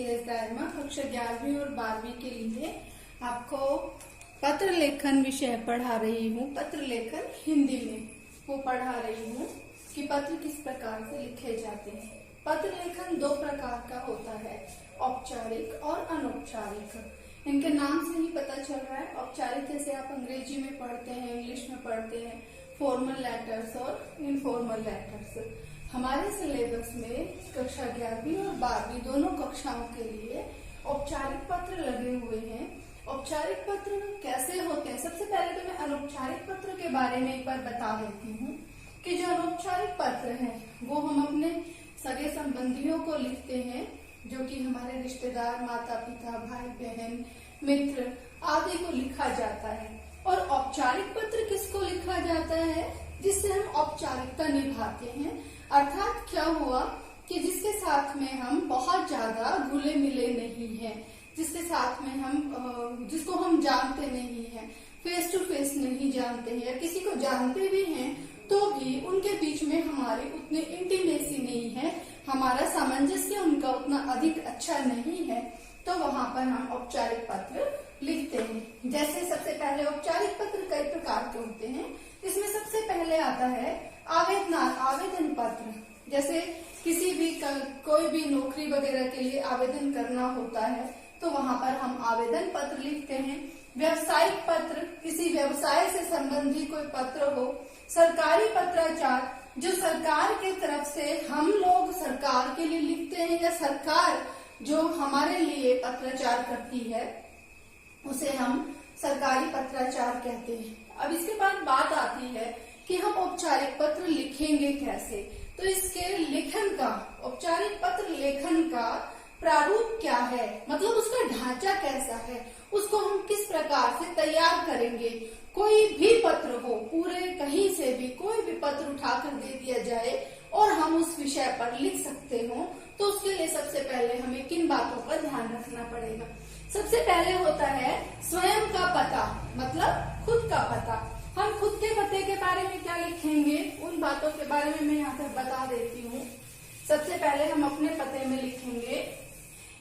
IKS दायरमा कक्षा 11वीं और 12वीं के लिए आपको पत्र लेखन विषय पढ़ा रही हूँ। पत्र लेखन हिंदी में वो पढ़ा रही हूँ कि पत्र किस प्रकार से लिखे जाते हैं। पत्र लेखन दो प्रकार का होता है, औपचारिक और अनौपचारिक। इनके नाम से ही पता चल रहा है। औपचारिक जैसे आप अंग्रेजी में पढ़ते हैं, इंग्लिश में पढ़ते हैं, फॉर्मल लेटर्स और इनफॉर्मल लेटर्स। हमारे सिलेबस में कक्षा 11वीं और 12वीं दोनों कक्षाओं के लिए औपचारिक पत्र लगे हुए हैं। औपचारिक पत्र कैसे होते हैं, सबसे पहले तो मैं अनौपचारिक पत्र के बारे में एक बार बता देती हूँ कि जो अनौपचारिक पत्र है वो हम अपने सगे संबंधियों को लिखते हैं, जो कि हमारे रिश्तेदार, माता पिता, भाई बहन, मित्र आदि को लिखा जाता है। और औपचारिक पत्र किसको लिखा जाता है, जिससे हम औपचारिकता निभाते हैं। अर्थात क्या हुआ कि जिसके साथ में हम बहुत ज्यादा घुले मिले नहीं हैं, जिसके साथ में हम जिसको हम जानते नहीं हैं, फेस टू फेस नहीं जानते हैं, या किसी को जानते भी हैं तो भी उनके बीच में हमारी उतनी इंटीमेसी नहीं है, हमारा सामंजस्य उनका उतना अधिक अच्छा नहीं है, तो वहां पर हम औपचारिक पत्र लिखते हैं। जैसे सबसे पहले औपचारिक पत्र कई प्रकार के होते हैं। इसमें सबसे पहले आता है आवेदन पत्र। जैसे किसी भी कोई भी नौकरी वगैरह के लिए आवेदन करना होता है तो वहां पर हम आवेदन पत्र लिखते हैं। व्यावसायिक पत्र, किसी व्यवसाय से संबंधी कोई पत्र हो। सरकारी पत्राचार, जो सरकार की तरफ से हम लोग सरकार के लिए लिखते हैं, या सरकार जो हमारे लिए पत्राचार करती है उसे हम सरकारी पत्राचार कहते हैं। अब इसके बाद बात आती है कि हम औपचारिक पत्र लिखेंगे कैसे। तो इसके लेखन का, औपचारिक पत्र लेखन का प्रारूप क्या है, मतलब उसका ढांचा कैसा है, उसको हम किस प्रकार से तैयार करेंगे। कोई भी पत्र हो, पूरे कहीं से भी कोई भी पत्र उठाकर दे दिया जाए और हम उस विषय पर लिख सकते हो, तो उसके लिए सबसे पहले हमें किन बातों का ध्यान रखना पड़ेगा। सबसे पहले होता है स्वयं का पता, मतलब खुद का पता। हम खुद के पते के बारे में क्या लिखेंगे, उन बातों के बारे में मैं यहाँ पर बता देती हूँ। सबसे पहले हम अपने पते में लिखेंगे।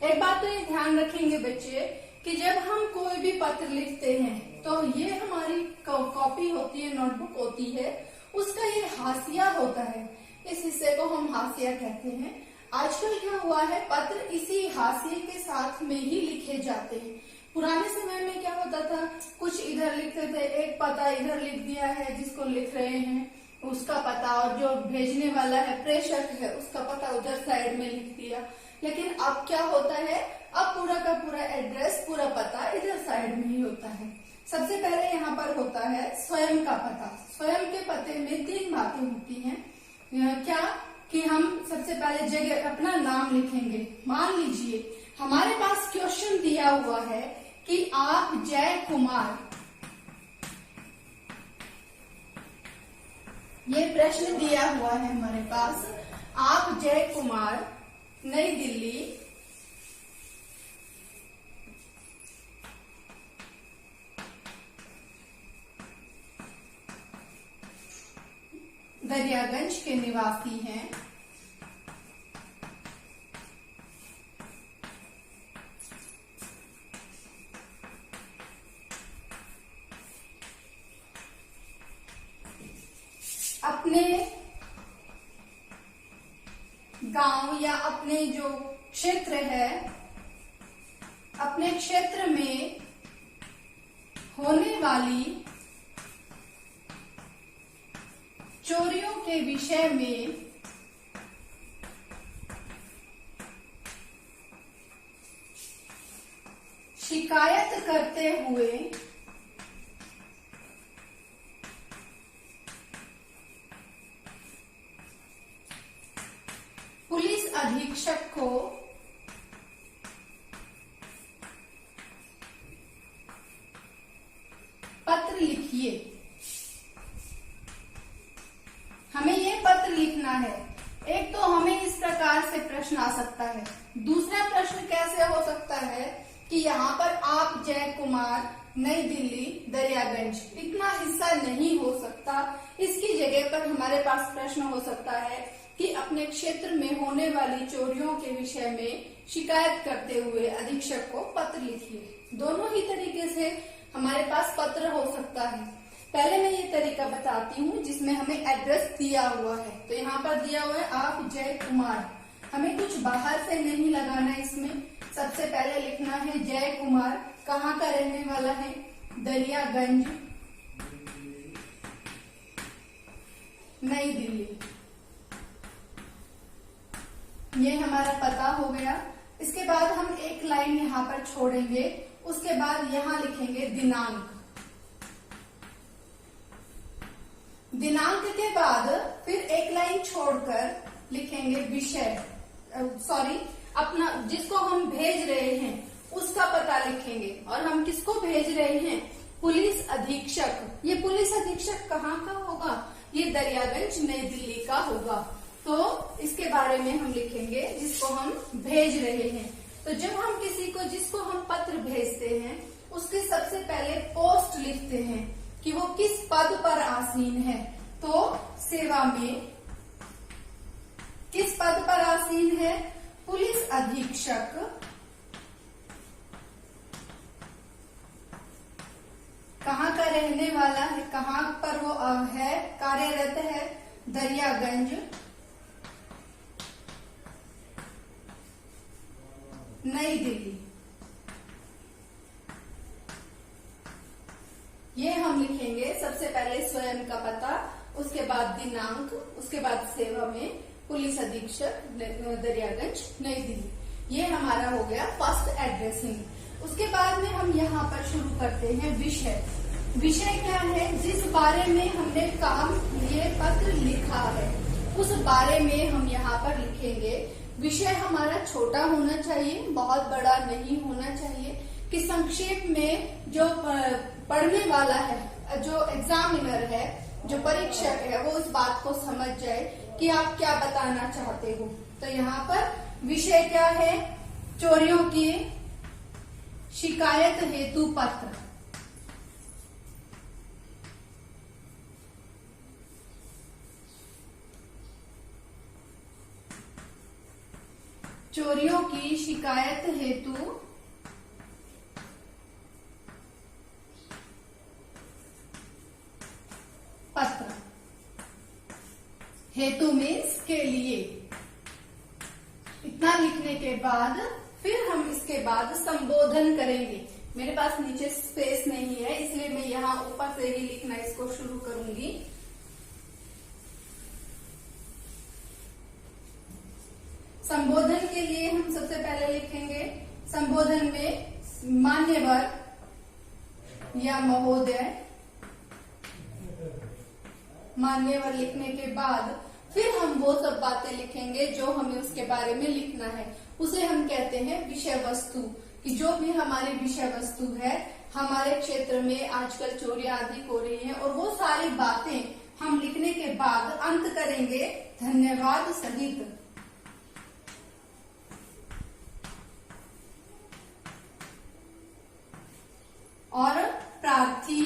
एक बात तो ये ध्यान रखेंगे बच्चे कि जब हम कोई भी पत्र लिखते हैं तो ये हमारी कॉपी होती है, नोटबुक होती है, उसका ये हाशिया होता है, इस हिस्से को हम हाशिया कहते हैं। आजकल क्या हुआ है, पत्र इसी हाशिए के साथ में ही लिखे जाते हैं। पुराने समय में क्या होता था, कुछ इधर लिखते थे, एक पता इधर लिख दिया है, जिसको लिख रहे हैं उसका पता, और जो भेजने वाला है, प्रेषक है, उसका पता उधर साइड में लिख दिया। लेकिन अब क्या होता है, अब पूरा का पूरा एड्रेस, पूरा पता इधर साइड में ही होता है। सबसे पहले यहाँ पर होता है स्वयं का पता। स्वयं के पते में 3 बातें होती हैं। क्या कि हम सबसे पहले जगह अपना नाम लिखेंगे। मान लीजिए हमारे पास क्वेश्चन दिया हुआ है कि आप जय कुमार, ये प्रश्न दिया हुआ है हमारे पास, आप जय कुमार नई दिल्ली दरियागंज के निवासी हैं। अपने गांव या अपने जो क्षेत्र है, अपने क्षेत्र में होने वाली चोरियों के विषय में शिकायत करते हुए पुलिस अधीक्षक को पत्र लिखिए। हमें ये पत्र लिखना है। एक तो हमें इस प्रकार से प्रश्न आ सकता है। दूसरा प्रश्न कैसे हो सकता है कि यहाँ पर आप जय कुमार नई दिल्ली दरियागंज, इतना हिस्सा नहीं हो सकता। इसकी जगह पर हमारे पास प्रश्न हो सकता है कि अपने क्षेत्र में होने वाली चोरियों के विषय में शिकायत करते हुए अधीक्षक को पत्र लिखिए। दोनों ही तरीके से हमारे पास पत्र हो सकता है। पहले मैं ये तरीका बताती हूँ जिसमें हमें एड्रेस दिया हुआ है। तो यहाँ पर दिया हुआ है आप जय कुमार, हमें कुछ बाहर से नहीं लगाना है। इसमें सबसे पहले लिखना है जय कुमार कहाँ का रहने वाला है, दरियागंज, नई दिल्ली। ये हमारा पता हो गया। इसके बाद हम एक लाइन यहाँ पर छोड़ेंगे, उसके बाद यहाँ लिखेंगे दिनांक। दिनांक के बाद फिर एक लाइन छोड़कर लिखेंगे विषय, अपना जिसको हम भेज रहे हैं उसका पता लिखेंगे। और हम किसको भेज रहे हैं, पुलिस अधीक्षक। ये पुलिस अधीक्षक कहाँ का होगा, ये दरियागंज नई दिल्ली का होगा। तो इसके बारे में हम लिखेंगे जिसको हम भेज रहे हैं। तो जब हम किसी को जिसको हम पत्र भेजते हैं उसके सबसे पहले पोस्ट लिखते हैं कि वो किस पद पर आसीन है। तो सेवा में किस पद पर आसीन है, पुलिस अधीक्षक, कहाँ का रहने वाला है, कहाँ पर वो है कार्यरत है, दरियागंज नई दिल्ली। ये हम लिखेंगे सबसे पहले स्वयं का पता, उसके बाद दिनांक, उसके बाद सेवा में पुलिस अधीक्षक दरियागंज नई दिल्ली। ये हमारा हो गया फर्स्ट एड्रेसिंग। उसके बाद में हम यहाँ पर शुरू करते हैं विषय। विषय क्या है, जिस बारे में हमने काम ये पत्र लिखा है उस बारे में हम यहाँ पर लिखेंगे। विषय हमारा छोटा होना चाहिए, बहुत बड़ा नहीं होना चाहिए, कि संक्षेप में जो पढ़ने वाला है, जो एग्जामिनर है, जो परीक्षक है, वो इस बात को समझ जाए कि आप क्या बताना चाहते हो। तो यहाँ पर विषय क्या है, चोरियों की शिकायत हेतु पत्र। चोरियों की शिकायत हेतु पत्र। हेतु मीन्स के लिए। इतना लिखने के बाद फिर हम इसके बाद संबोधन करेंगे। मेरे पास नीचे स्पेस नहीं है इसलिए मैं यहाँ ऊपर से ही लिखना इसको शुरू करूंगी। संबोधन के लिए हम सबसे पहले लिखेंगे, संबोधन में मान्यवर या महोदय। मान्यवर लिखने के बाद फिर हम वो सब बातें लिखेंगे जो हमें उसके बारे में लिखना है। उसे हम कहते हैं विषय वस्तु, कि जो भी हमारी विषय वस्तु है, हमारे क्षेत्र में आजकल चोरियां आदि हो रही हैं, और वो सारी बातें हम लिखने के बाद अंत करेंगे धन्यवाद सहित। और प्रार्थी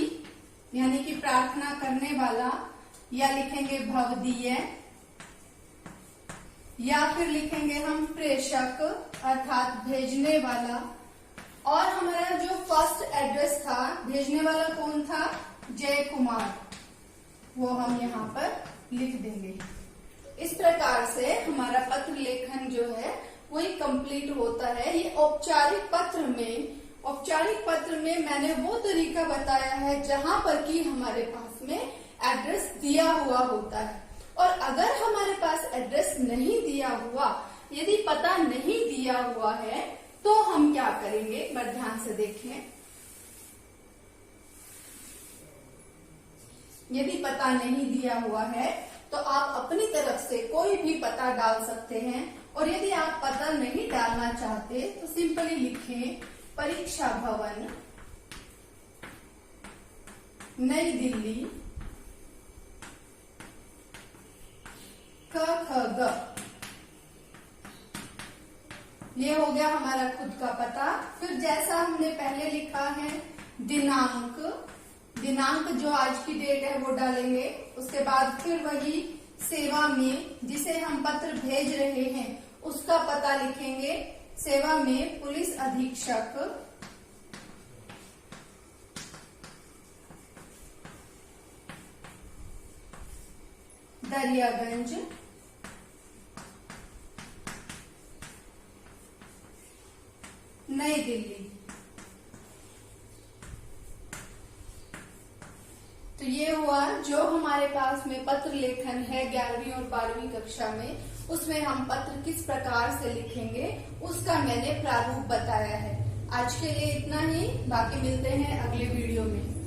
यानी कि प्रार्थना करने वाला, या लिखेंगे भवदीय, या फिर लिखेंगे हम प्रेषक अर्थात भेजने वाला। और हमारा जो फर्स्ट एड्रेस था, भेजने वाला कौन था, जय कुमार, वो हम यहाँ पर लिख देंगे। इस प्रकार से हमारा पत्र लेखन जो है वही कंप्लीट होता है। ये औपचारिक पत्र में मैंने वो तरीका बताया है जहां पर कि हमारे पास में एड्रेस दिया हुआ होता है। और अगर हमारे पास एड्रेस नहीं दिया हुआ, यदि पता नहीं दिया हुआ है, तो हम क्या करेंगे, एक बार ध्यान से देखें। यदि पता नहीं दिया हुआ है तो आप अपनी तरफ से कोई भी पता डाल सकते हैं। और यदि आप पता नहीं डालना चाहते तो सिंपली लिखें परीक्षा भवन नई दिल्ली क ख ग। ये हो गया हमारा खुद का पता। फिर जैसा हमने पहले लिखा है दिनांक, दिनांक जो आज की डेट है वो डालेंगे। उसके बाद फिर वही सेवा में जिसे हम पत्र भेज रहे हैं उसका पता लिखेंगे। सेवा में पुलिस अधीक्षक, दरियागंज, नई दिल्ली। तो ये हुआ जो हमारे पास में पत्र लेखन है 11वीं और 12वीं कक्षा में, उसमें हम पत्र किस प्रकार से लिखेंगे उसका मैंने प्रारूप बताया है। आज के लिए इतना ही, बाकी मिलते हैं अगले वीडियो में।